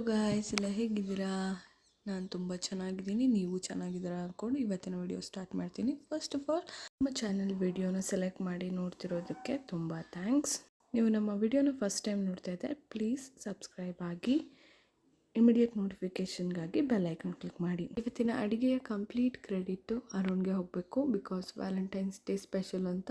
Guys ಎಲ್ಲ ಹೇಗಿದ್ದೀರಾ? ನಾನು ತುಂಬ ಚೆನ್ನಾಗಿದ್ದೀನಿ, ನೀವು ಚೆನ್ನಾಗಿದ್ದೀರಾ ಅಂದ್ಕೊಂಡು ಇವತ್ತಿನ ವಿಡಿಯೋ ಸ್ಟಾರ್ಟ್ ಮಾಡ್ತೀನಿ. ಫಸ್ಟ್ ಆಫ್ ಆಲ್ ನಮ್ಮ ಚಾನಲ್ ವಿಡಿಯೋನ ಸೆಲೆಕ್ಟ್ ಮಾಡಿ ನೋಡ್ತಿರೋದಕ್ಕೆ ತುಂಬ ಥ್ಯಾಂಕ್ಸ್. ನೀವು ನಮ್ಮ ವಿಡಿಯೋನ ಫಸ್ಟ್ ಟೈಮ್ ನೋಡ್ತಾ ಇದ್ದರೆ ಪ್ಲೀಸ್ ಸಬ್ಸ್ಕ್ರೈಬ್ ಆಗಿ, ಇಮಿಡಿಯೇಟ್ ನೋಟಿಫಿಕೇಷನ್ಗಾಗಿ ಬೆಲ್ ಐಕನ್ ಕ್ಲಿಕ್ ಮಾಡಿ. ಇವತ್ತಿನ ಅಡುಗೆಯ ಕಂಪ್ಲೀಟ್ ಕ್ರೆಡಿಟ್ಟು ಅರುಣ್ಗೆ ಹೋಗಬೇಕು. ಬಿಕಾಸ್ ವ್ಯಾಲೆಂಟೈನ್ಸ್ ಡೇ ಸ್ಪೆಷಲ್ ಅಂತ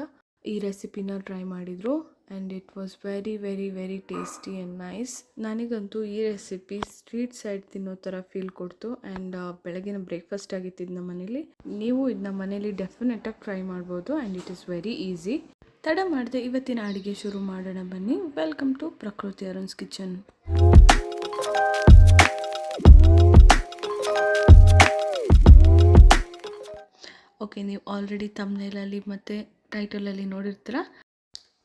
ಈ ರೆಸಿಪಿನ ಟ್ರೈ ಮಾಡಿದರು and it was very very very tasty and nice. ನನಗಂತೂ ಈ ರೆಸಿಪಿ ಸ್ಟ್ರೀಟ್ ಸೈಡ್ ತಿನ್ನೋ ಥರ ಫೀಲ್ ಕೊಡ್ತು ಆ್ಯಂಡ್ ಬೆಳಗಿನ ಬ್ರೇಕ್ಫಾಸ್ಟ್ ಆಗಿತ್ತು ಇದು ನಮ್ಮ ಮನೇಲಿ. ನೀವು ಇದನ್ನ ಮನೇಲಿ ಡೆಫಿನೆಟಾಗಿ ಟ್ರೈ ಮಾಡ್ಬೋದು and it is very easy. ತಡ ಮಾಡಿದೆ ಇವತ್ತಿನ ಅಡುಗೆ ಶುರು ಮಾಡೋಣ ಬನ್ನಿ. ವೆಲ್ಕಮ್ ಟು ಪ್ರಕೃತಿ ಅರುಣ್ಸ್ ಕಿಚನ್. ಓಕೆ, ನೀವು ಆಲ್ರೆಡಿ ಥಂಬ್ನೇಲಲ್ಲಿ ಮತ್ತು ಟೈಟಲಲ್ಲಿ ನೋಡಿರ್ತೀರ.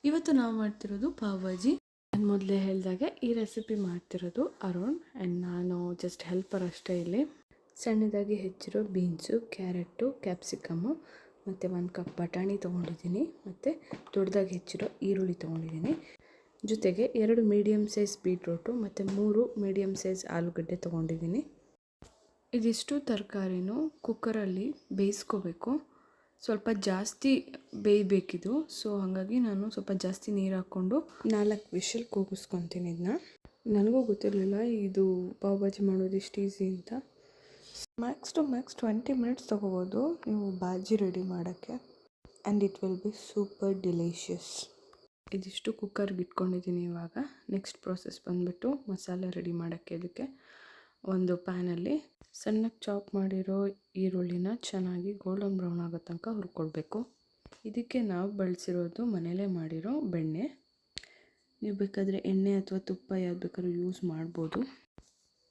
ಇವತ್ತು ನಾವು ಮಾಡ್ತಿರೋದು ಪಾವ್ ಭಾಜಿ. ನಾನು ಮೊದಲೇ ಹೇಳಿದಾಗೆ ಈ ರೆಸಿಪಿ ಮಾಡ್ತಿರೋದು ಅರುಣ್ ಆ್ಯಂಡ್ ನಾನು ಜಸ್ಟ್ ಹೆಲ್ಪರ್ ಅಷ್ಟೇ. ಇಲ್ಲಿ ಸಣ್ಣದಾಗಿ ಹೆಚ್ಚಿರೋ ಬೀನ್ಸು, ಕ್ಯಾರೆಟು, ಕ್ಯಾಪ್ಸಿಕಮ್ಮು ಮತ್ತು 1 ಕಪ್ ಬಟಾಣಿ ತೊಗೊಂಡಿದ್ದೀನಿ ಮತ್ತು ದೊಡ್ಡದಾಗಿ ಹೆಚ್ಚಿರೋ ಈರುಳ್ಳಿ ತೊಗೊಂಡಿದ್ದೀನಿ. ಜೊತೆಗೆ 2 ಮೀಡಿಯಮ್ ಸೈಜ್ ಬೀಟ್ರೋಟು ಮತ್ತು 3 ಮೀಡಿಯಮ್ ಸೈಜ್ ಆಲೂಗಡ್ಡೆ ತೊಗೊಂಡಿದ್ದೀನಿ. ಇದಿಷ್ಟು ತರಕಾರಿನೂ ಕುಕ್ಕರಲ್ಲಿ ಬೇಯಿಸ್ಕೋಬೇಕು. ಸ್ವಲ್ಪ ಜಾಸ್ತಿ ಬೇಯಬೇಕಿದು, ಸೊ ಹಾಗಾಗಿ ನಾನು ಸ್ವಲ್ಪ ಜಾಸ್ತಿ ನೀರು ಹಾಕ್ಕೊಂಡು 4 ವಿಷಲ್ ಕೂಗಿಸ್ಕೊತೀನಿ. ಇದನ್ನ ನನಗೂ ಗೊತ್ತಿರಲಿಲ್ಲ ಇದು ಪಾವ್ ಭಾಜಿ ಮಾಡೋದು ಇಷ್ಟು ಈಸಿ ಅಂತ. ಮ್ಯಾಕ್ಸ್ ಟು ಮ್ಯಾಕ್ಸ್ 20 ಮಿನಿಟ್ಸ್ ತೊಗೋಬೋದು ನೀವು ಭಾಜಿ ರೆಡಿ ಮಾಡೋಕ್ಕೆ and it will be super delicious. ಇದಿಷ್ಟು ಕುಕ್ಕರ್ಗೆ ಇಟ್ಕೊಂಡಿದ್ದೀನಿ. ಇವಾಗ ನೆಕ್ಸ್ಟ್ ಪ್ರೋಸೆಸ್ ಬಂದುಬಿಟ್ಟು ಮಸಾಲೆ ರೆಡಿ ಮಾಡೋಕ್ಕೆ. ಇದಕ್ಕೆ ಒಂದು ಪ್ಯಾನಲ್ಲಿ ಸಣ್ಣಗೆ ಚಾಪ್ ಮಾಡಿರೋ ಈರುಳ್ಳಿನ ಚೆನ್ನಾಗಿ ಗೋಲ್ಡನ್ ಬ್ರೌನ್ ಆಗೋ ತನಕ ಹುರ್ಕೊಳ್ಬೇಕು. ಇದಕ್ಕೆ ನಾವು ಬಳಸಿರೋದು ಮನೇಲೇ ಮಾಡಿರೋ ಬೆಣ್ಣೆ. ನೀವು ಬೇಕಾದರೆ ಎಣ್ಣೆ ಅಥವಾ ತುಪ್ಪ ಯಾವ್ದು ಬೇಕಾದ್ರೂ ಯೂಸ್ ಮಾಡ್ಬೋದು.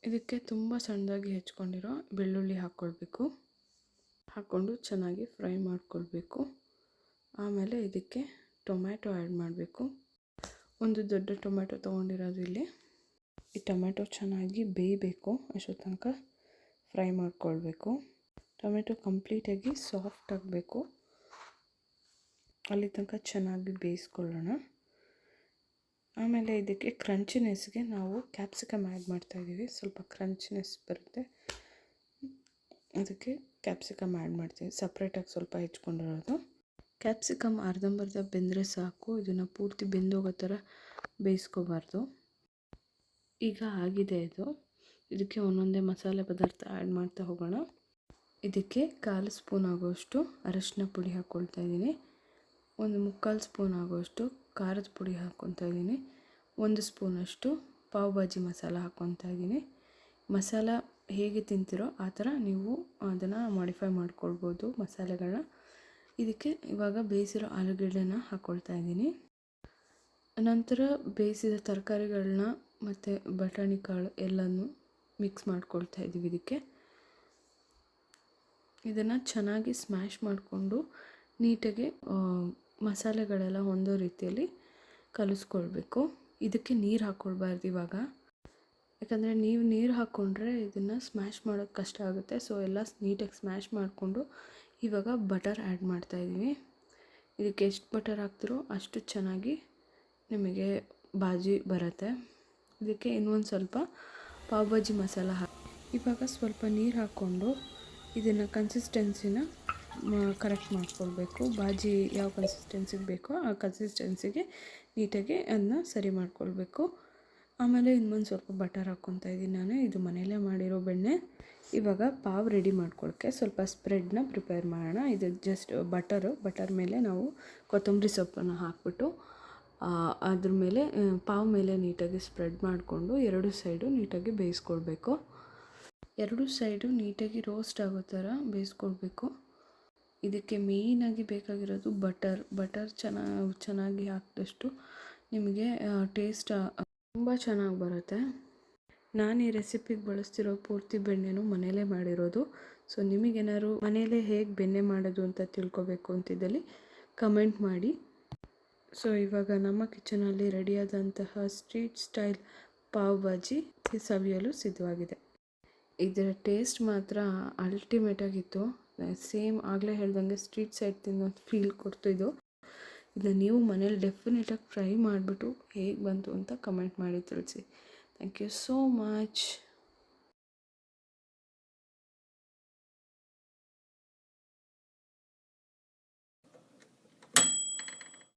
ಇದಕ್ಕೆ ತುಂಬ ಸಣ್ಣದಾಗಿ ಹೆಚ್ಕೊಂಡಿರೋ ಬೆಳ್ಳುಳ್ಳಿ ಹಾಕ್ಕೊಳ್ಬೇಕು. ಹಾಕ್ಕೊಂಡು ಚೆನ್ನಾಗಿ ಫ್ರೈ ಮಾಡ್ಕೊಳ್ಬೇಕು. ಆಮೇಲೆ ಇದಕ್ಕೆ ಟೊಮ್ಯಾಟೊ ಆ್ಯಡ್ ಮಾಡಬೇಕು. ಒಂದು ದೊಡ್ಡ ಟೊಮ್ಯಾಟೊ ತೊಗೊಂಡಿರೋದು ಇಲ್ಲಿ. ಈ ಟೊಮ್ಯಾಟೊ ಚೆನ್ನಾಗಿ ಬೇಯಬೇಕು, ಅಷ್ಟೋ ತನಕ ಫ್ರೈ ಮಾಡ್ಕೊಳ್ಬೇಕು. ಟೊಮೆಟೊ ಕಂಪ್ಲೀಟಾಗಿ ಸಾಫ್ಟ್ ಆಗಬೇಕು, ಅಲ್ಲಿ ತನಕ ಚೆನ್ನಾಗಿ ಬೇಯಿಸ್ಕೊಳ್ಳೋಣ. ಆಮೇಲೆ ಇದಕ್ಕೆ ಕ್ರಂಚಿನೆಸ್ಗೆ ನಾವು ಕ್ಯಾಪ್ಸಿಕಮ್ ಆ್ಯಡ್ ಮಾಡ್ತಾಯಿದ್ದೀವಿ. ಸ್ವಲ್ಪ ಕ್ರಂಚಿನೆಸ್ ಬರುತ್ತೆ, ಅದಕ್ಕೆ ಕ್ಯಾಪ್ಸಿಕಮ್ ಆ್ಯಡ್ ಮಾಡ್ತೀವಿ. ಸಪ್ರೇಟಾಗಿ ಸ್ವಲ್ಪ ಹೆಚ್ಕೊಂಡಿರೋದು. ಕ್ಯಾಪ್ಸಿಕಮ್ ಅರ್ಧಂಬರ್ಧ ಬೆಂದರೆ ಸಾಕು, ಇದನ್ನು ಪೂರ್ತಿ ಬೆಂದೋಗೋ ಥರ ಬೇಯಿಸ್ಕೋಬಾರ್ದು. ಈಗ ಆಗಿದೆ ಇದು. ಇದಕ್ಕೆ ಒಂದೊಂದೇ ಮಸಾಲೆ ಪದಾರ್ಥ ಆ್ಯಡ್ ಮಾಡ್ತಾ ಹೋಗೋಣ. ಇದಕ್ಕೆ 1/4 ಸ್ಪೂನ್ ಆಗೋಷ್ಟು ಅರಶಿನ ಪುಡಿ ಹಾಕ್ಕೊಳ್ತಾ ಇದ್ದೀನಿ. 1/4 ಸ್ಪೂನ್ ಆಗೋಷ್ಟು ಖಾರದ ಪುಡಿ ಹಾಕ್ಕೊತಾ ಇದ್ದೀನಿ. 1 ಸ್ಪೂನಷ್ಟು ಪಾವ್ ಭಾಜಿ ಮಸಾಲ ಹಾಕ್ಕೊತಾ ಇದ್ದೀನಿ. ಮಸಾಲ ಹೇಗೆ ತಿಂತೀರೋ ಆ ಥರ ನೀವು ಅದನ್ನು ಮಾಡಿಫೈ ಮಾಡ್ಕೊಳ್ಬೋದು ಮಸಾಲೆಗಳನ್ನ. ಇದಕ್ಕೆ ಇವಾಗ ಬೇಯಿಸಿರೋ ಆಲೂಗಡ್ಡೆನ ಹಾಕ್ಕೊಳ್ತಾ ಇದ್ದೀನಿ. ನಂತರ ಬೇಯಿಸಿದ ತರಕಾರಿಗಳನ್ನ ಮತ್ತು ಬಟಾಣಿ ಕಾಳು ಎಲ್ಲನೂ ಮಿಕ್ಸ್ ಮಾಡ್ಕೊಳ್ತಾ ಇದ್ದೀವಿ. ಇದನ್ನು ಚೆನ್ನಾಗಿ ಸ್ಮ್ಯಾಶ್ ಮಾಡಿಕೊಂಡು ನೀಟಾಗಿ ಮಸಾಲೆಗಳೆಲ್ಲ ಹೊಂದೋ ರೀತಿಯಲ್ಲಿ ಕಲಿಸ್ಕೊಳ್ಬೇಕು. ಇದಕ್ಕೆ ನೀರು ಹಾಕ್ಕೊಳ್ಬಾರ್ದು ಇವಾಗ, ಯಾಕಂದರೆ ನೀವು ನೀರು ಹಾಕ್ಕೊಂಡ್ರೆ ಇದನ್ನು ಸ್ಮ್ಯಾಶ್ ಮಾಡೋದು ಕಷ್ಟ ಆಗುತ್ತೆ. ಸೊ ಎಲ್ಲ ನೀಟಾಗಿ ಸ್ಮ್ಯಾಶ್ ಮಾಡಿಕೊಂಡು ಇವಾಗ ಬಟರ್ ಆ್ಯಡ್ ಮಾಡ್ತಾಯಿದ್ದೀವಿ. ಇದಕ್ಕೆ ಎಷ್ಟು ಬಟರ್ ಹಾಕ್ತಿರೋ ಅಷ್ಟು ಚೆನ್ನಾಗಿ ನಿಮಗೆ ಭಾಜಿ ಬರುತ್ತೆ. ಇದಕ್ಕೆ ಇನ್ನೊಂದು ಸ್ವಲ್ಪ ಪಾವ್ ಭಾಜಿ ಮಸಾಲ ಇವಾಗ ಸ್ವಲ್ಪ ನೀರು ಹಾಕ್ಕೊಂಡು ಇದನ್ನು ಕನ್ಸಿಸ್ಟೆನ್ಸಿನ ಕರೆಕ್ಟ್ ಮಾಡ್ಕೊಳ್ಬೇಕು. ಭಾಜಿ ಯಾವ ಕನ್ಸಿಸ್ಟೆನ್ಸಿಗೆ ಬೇಕೋ ಆ ಕನ್ಸಿಸ್ಟೆನ್ಸಿಗೆ ನೀಟಾಗಿ ಅದನ್ನ ಸರಿ ಮಾಡ್ಕೊಳ್ಬೇಕು. ಆಮೇಲೆ ಇನ್ನೊಂದು ಸ್ವಲ್ಪ ಬಟರ್ ಹಾಕ್ಕೊತಾ ಇದ್ದೀನಿ ನಾನು. ಇದು ಮನೆಯಲ್ಲೇ ಮಾಡಿರೋ ಬೆಣ್ಣೆ. ಇವಾಗ ಪಾವ್ ರೆಡಿ ಮಾಡ್ಕೊಳ್ಳೋಕ್ಕೆ ಸ್ವಲ್ಪ ಸ್ಪ್ರೆಡ್ನ ಪ್ರಿಪೇರ್ ಮಾಡೋಣ. ಇದು ಜಸ್ಟ್ ಬಟರ್ ಮೇಲೆ ನಾವು ಕೊತ್ತಂಬರಿ ಸೊಪ್ಪನ್ನು ಹಾಕ್ಬಿಟ್ಟು ಅದ್ರ ಮೇಲೆ ಪಾವ್ ಮೇಲೆ ನೀಟಾಗಿ ಸ್ಪ್ರೆಡ್ ಮಾಡಿಕೊಂಡು 2 ಸೈಡು ನೀಟಾಗಿ ಬೇಯಿಸ್ಕೊಳ್ಬೇಕು. 2 ಸೈಡು ನೀಟಾಗಿ ರೋಸ್ಟ್ ಆಗೋ ಥರ ಬೇಯಿಸ್ಕೊಳ್ಬೇಕು. ಇದಕ್ಕೆ ಮೇಯ್ನಾಗಿ ಬೇಕಾಗಿರೋದು ಬಟರ್ ಚೆನ್ನಾಗಿ ಹಾಕಿದಷ್ಟು ನಿಮಗೆ ಟೇಸ್ಟ್ ತುಂಬ ಚೆನ್ನಾಗಿ ಬರುತ್ತೆ. ನಾನು ಈ ರೆಸಿಪಿಗೆ ಬಳಸ್ತಿರೋ ಪೂರ್ತಿ ಬೆಣ್ಣೆನೂ ಮನೆಯಲ್ಲೇ ಮಾಡಿರೋದು. ಸೊ ನಿಮಗೇನಾದ್ರು ಮನೆಯಲ್ಲೇ ಹೇಗೆ ಬೆಣ್ಣೆ ಮಾಡೋದು ಅಂತ ತಿಳ್ಕೊಬೇಕು ಅಂತಿದ್ದಲ್ಲಿ ಕಮೆಂಟ್ ಮಾಡಿ. ಸೊ ಇವಾಗ ನಮ್ಮ ಕಿಚನಲ್ಲಿ ರೆಡಿಯಾದಂತಹ ಸ್ಟ್ರೀಟ್ ಸ್ಟೈಲ್ ಪಾವ್ ಭಾಜಿ ಸವಿಯಲು ಸಿದ್ಧವಾಗಿದೆ. ಇದರ ಟೇಸ್ಟ್ ಮಾತ್ರ ಅಲ್ಟಿಮೇಟಾಗಿತ್ತು. ಸೇಮ್ ಆಗಲೇ ಹೇಳ್ದಂಗೆ ಸ್ಟ್ರೀಟ್ ಸೈಡ್ ತಿನ್ನೋ ಫೀಲ್ ಕೊಡ್ತು ಇದು. ಇದನ್ನು ನೀವು ಮನೇಲಿ ಡೆಫಿನೆಟಾಗಿ ಟ್ರೈ ಮಾಡಿಬಿಟ್ಟು ಹೇಗೆ ಬಂತು ಅಂತ ಕಮೆಂಟ್ ಮಾಡಿ ತಿಳಿಸಿ. Thank you so much.